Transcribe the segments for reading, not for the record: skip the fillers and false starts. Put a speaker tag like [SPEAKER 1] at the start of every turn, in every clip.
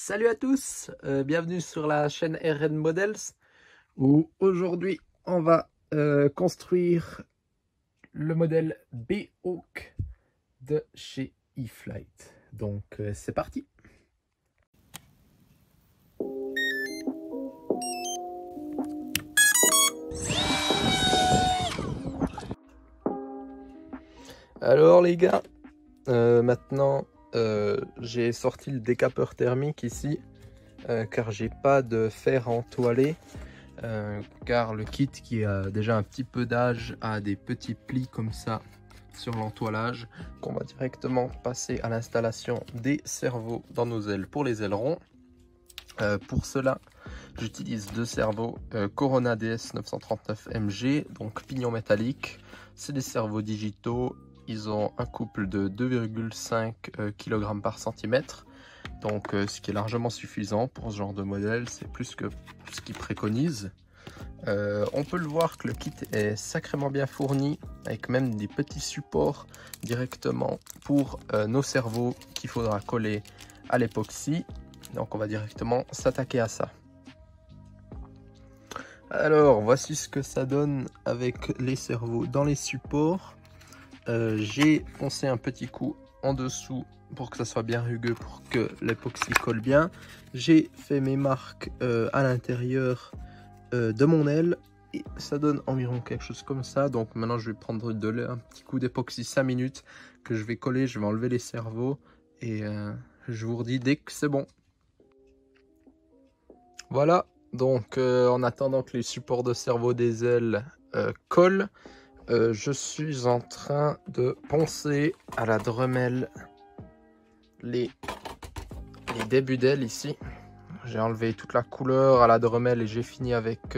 [SPEAKER 1] Salut à tous, bienvenue sur la chaîne RN Models où aujourd'hui on va construire le modèle B-Hawk de chez E-Flite. Donc c'est parti. Alors les gars, maintenant j'ai sorti le décapeur thermique ici car j'ai pas de fer entoilé car le kit qui a déjà un petit peu d'âge a des petits plis comme ça sur l'entoilage qu'on va directement passer à l'installation des servos dans nos ailes pour les ailerons. Pour cela j'utilise deux servos Corona DS 939 MG, donc pignon métallique. C'est des servos digitaux. Ils ont un couple de 2,5 kg par centimètre, donc ce qui est largement suffisant pour ce genre de modèle, c'est plus que ce qu'ils préconisent. On peut le voir que le kit est sacrément bien fourni, avec même des petits supports directement pour nos servos qu'il faudra coller à l'époxy. Donc on va directement s'attaquer à ça. Alors voici ce que ça donne avec les servos dans les supports. J'ai foncé un petit coup en dessous pour que ça soit bien rugueux, pour que l'époxy colle bien. J'ai fait mes marques à l'intérieur de mon aile et ça donne environ quelque chose comme ça. Donc maintenant je vais prendre un petit coup d'époxy 5 minutes que je vais coller. Je vais enlever les servos et je vous redis dès que c'est bon. Voilà, donc en attendant que les supports de servo des ailes collent, je suis en train de poncer à la Dremel les débuts d'ailes ici. J'ai enlevé toute la couleur à la Dremel et j'ai fini avec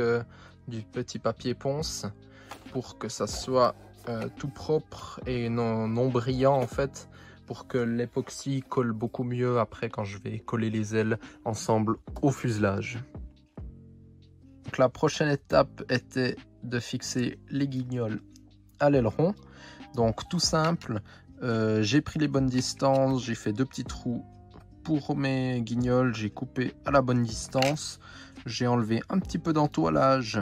[SPEAKER 1] du petit papier ponce pour que ça soit tout propre et non brillant en fait, pour que l'époxy colle beaucoup mieux après quand je vais coller les ailes ensemble au fuselage. Donc la prochaine étape était de fixer les guignols à l'aileron. Donc tout simple, j'ai pris les bonnes distances, j'ai fait deux petits trous pour mes guignols, j'ai coupé à la bonne distance, j'ai enlevé un petit peu d'entoilage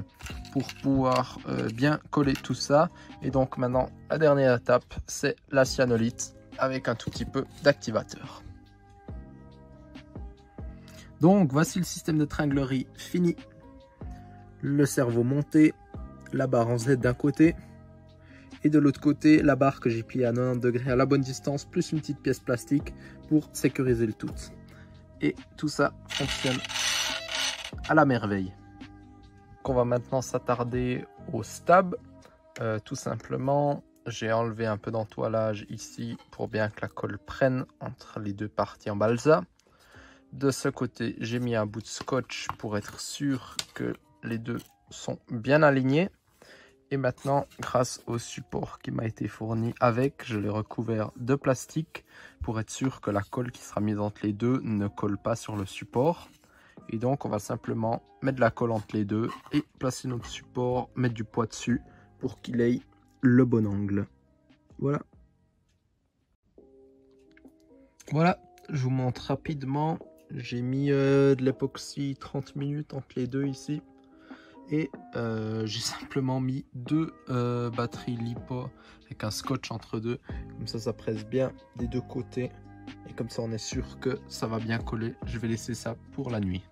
[SPEAKER 1] pour pouvoir bien coller tout ça. Et donc maintenant la dernière étape, c'est la cyanolite avec un tout petit peu d'activateur. Donc voici le système de tringlerie fini, le servo monté, la barre en Z d'un côté et de l'autre côté la barre que j'ai pliée à 90 degrés à la bonne distance, plus une petite pièce plastique pour sécuriser le tout. Et tout ça fonctionne à la merveille. Donc on va maintenant s'attarder au stab. Tout simplement, j'ai enlevé un peu d'entoilage ici pour bien que la colle prenne entre les deux parties en balsa. De ce côté, j'ai mis un bout de scotch pour être sûr que les deux sont bien alignés. Et maintenant, grâce au support qui m'a été fourni avec, je l'ai recouvert de plastique pour être sûr que la colle qui sera mise entre les deux ne colle pas sur le support. Et donc, on va simplement mettre de la colle entre les deux et placer notre support, mettre du poids dessus pour qu'il ait le bon angle. Voilà. Voilà, je vous montre rapidement. J'ai mis de l'époxy 30 minutes entre les deux ici. Et j'ai simplement mis deux batteries lipo avec un scotch entre deux, comme ça presse bien des deux côtés et comme ça on est sûr que ça va bien coller. Je vais laisser ça pour la nuit.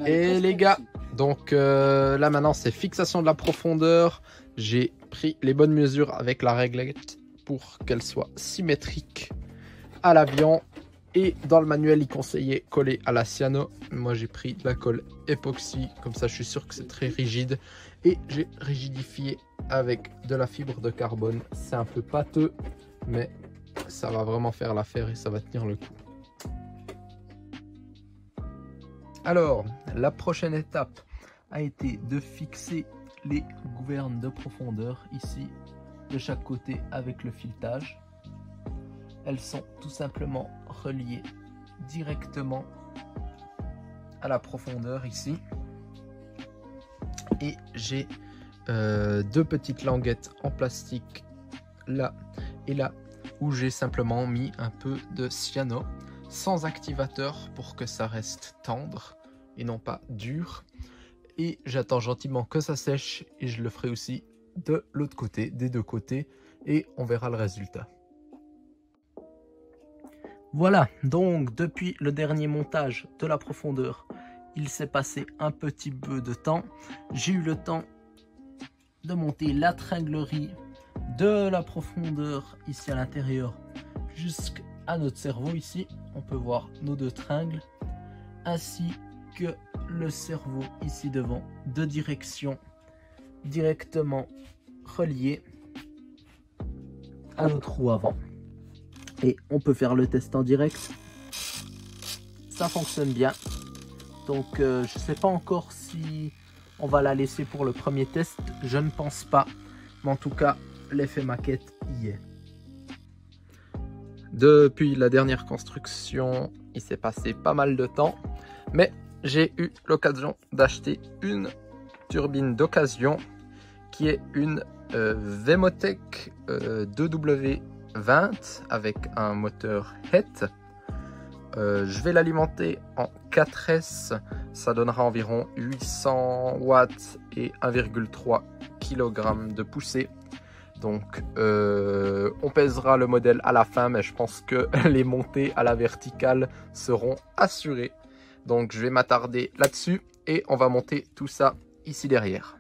[SPEAKER 1] Et les gars, donc là maintenant c'est fixation de la profondeur. J'ai pris les bonnes mesures avec la réglette pour qu'elle soit symétrique à l'avion. Et dans le manuel, il conseillait coller à la cyano. Moi, j'ai pris de la colle époxy. Comme ça, je suis sûr que c'est très rigide. Et j'ai rigidifié avec de la fibre de carbone. C'est un peu pâteux, mais ça va vraiment faire l'affaire et ça va tenir le coup. Alors, la prochaine étape a été de fixer les gouvernes de profondeur ici, de chaque côté avec le filetage. Elles sont tout simplement reliées directement à la profondeur ici. Et j'ai deux petites languettes en plastique là et là où j'ai simplement mis un peu de cyano. sans activateur pour que ça reste tendre et non pas dur. Et j'attends gentiment que ça sèche et je le ferai aussi de l'autre côté, des deux côtés, et on verra le résultat. Voilà, donc depuis le dernier montage de la profondeur, il s'est passé un petit peu de temps. J'ai eu le temps de monter la tringlerie de la profondeur ici à l'intérieur jusqu'à notre cerveau ici. On peut voir nos deux tringles ainsi que le cerveau ici devant, de direction directement relié à notre roue avant. Et on peut faire le test en direct. Ça fonctionne bien. Donc je ne sais pas encore si on va la laisser pour le premier test. Je ne pense pas. Mais en tout cas, l'effet maquette y est. Depuis la dernière construction, il s'est passé pas mal de temps. Mais j'ai eu l'occasion d'acheter une turbine d'occasion qui est une Vemotech 2W20 avec un moteur HET. Je vais l'alimenter en 4S, ça donnera environ 800 watts et 1,3 kg de poussée. Donc on pèsera le modèle à la fin, mais je pense que les montées à la verticale seront assurées. Donc je vais m'attarder là-dessus et on va monter tout ça ici derrière.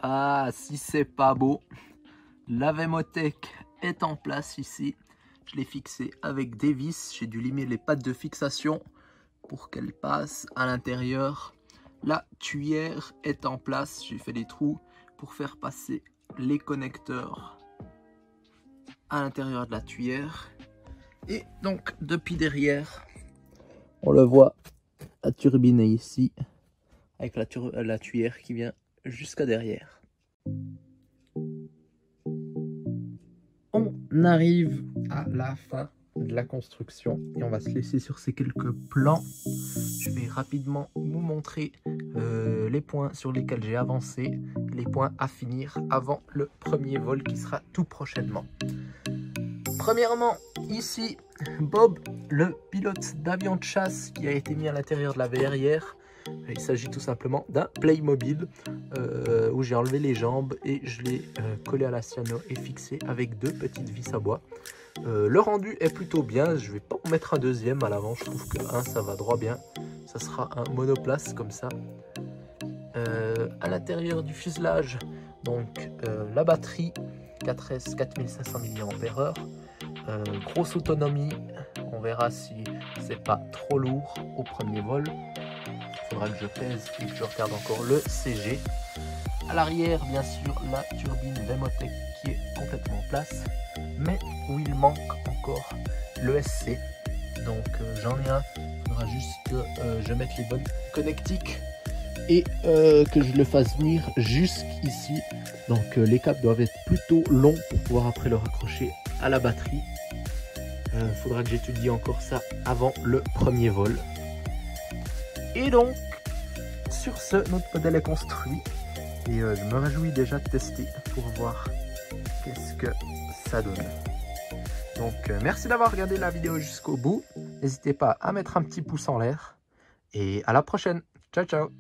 [SPEAKER 1] Ah, si c'est pas beau, la Vemotech est en place ici. Je l'ai fixée avec des vis. J'ai dû limer les pattes de fixation pour qu'elle passe à l'intérieur. La tuyère est en place. J'ai fait des trous pour faire passer les connecteurs à l'intérieur de la tuyère. Et donc, depuis derrière, on le voit, la turbine est ici, avec la tuyère qui vient jusqu'à derrière. On arrive à la fin de la construction et on va se laisser sur ces quelques plans. Je vais rapidement vous montrer les points sur lesquels j'ai avancé, les points à finir avant le premier vol qui sera tout prochainement. Premièrement, ici, Bob, le pilote d'avion de chasse qui a été mis à l'intérieur de la verrière. Il s'agit tout simplement d'un Playmobil où j'ai enlevé les jambes et je l'ai collé à la cyano et fixé avec deux petites vis à bois. Le rendu est plutôt bien, je vais pas en mettre un deuxième à l'avant, je trouve que un ça va droit bien. Ça sera un monoplace comme ça. À l'intérieur du fuselage, donc la batterie 4S 4500 mAh. Grosse autonomie, on verra si c'est pas trop lourd au premier vol. Il faudra que je pèse et que je regarde encore le CG. À l'arrière, bien sûr, la turbine Vemotech qui est complètement en place, mais où il manque encore le SC. Donc j'en ai un, il faudra juste que je mette les bonnes connectiques et que je le fasse venir jusqu'ici. Donc les câbles doivent être plutôt longs pour pouvoir après le raccrocher à la batterie. Il faudra que j'étudie encore ça avant le premier vol. Et donc, sur ce, notre modèle est construit. Et je me réjouis déjà de tester pour voir qu'est-ce que ça donne. Donc, merci d'avoir regardé la vidéo jusqu'au bout. N'hésitez pas à mettre un petit pouce en l'air. Et à la prochaine. Ciao, ciao.